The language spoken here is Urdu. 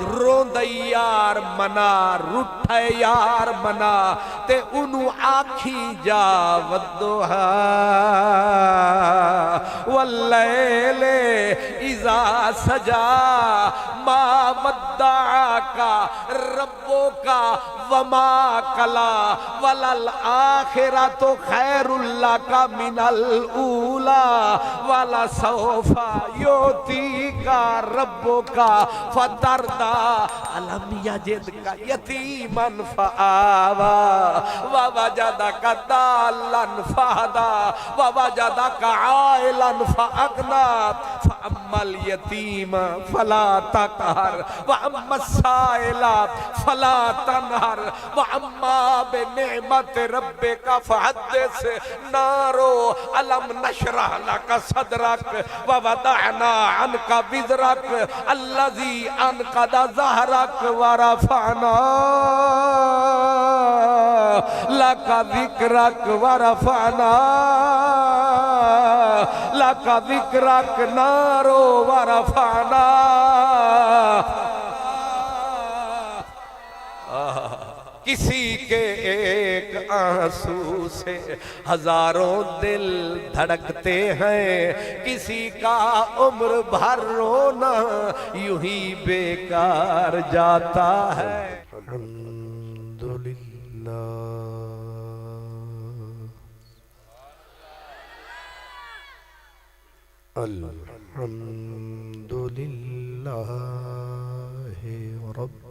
روندئی یار منا رٹھے یار منا تے انہوں آکھی جا والدوہا واللیل اذا سجا ما ودعاکا ربوکا وما کلا وللآخرۃ خیر لکا من الاولا ولسوف یعطیکا ربکا فترضی الم یجدک یتیما فآوی ووجدک ضالا فہدی ووجدک عائلا فأغنی فأما الیتیم فلا تقہر وأما السائل فلا تنہر وأما بنعمت ربک فحدث نارو الم نشرح لک صدرک ووضعنا عنک وزرک الذی انقض ظہرک ورفعنا لک ذکرک ورفعنا لک ذکرک نارو ورفعنا کسی کے ایک آنسو سے ہزاروں دل دھڑکتے ہیں کسی کا عمر بھر رونا یوں ہی بیکار جاتا ہے الحمدللہ الحمدللہ رب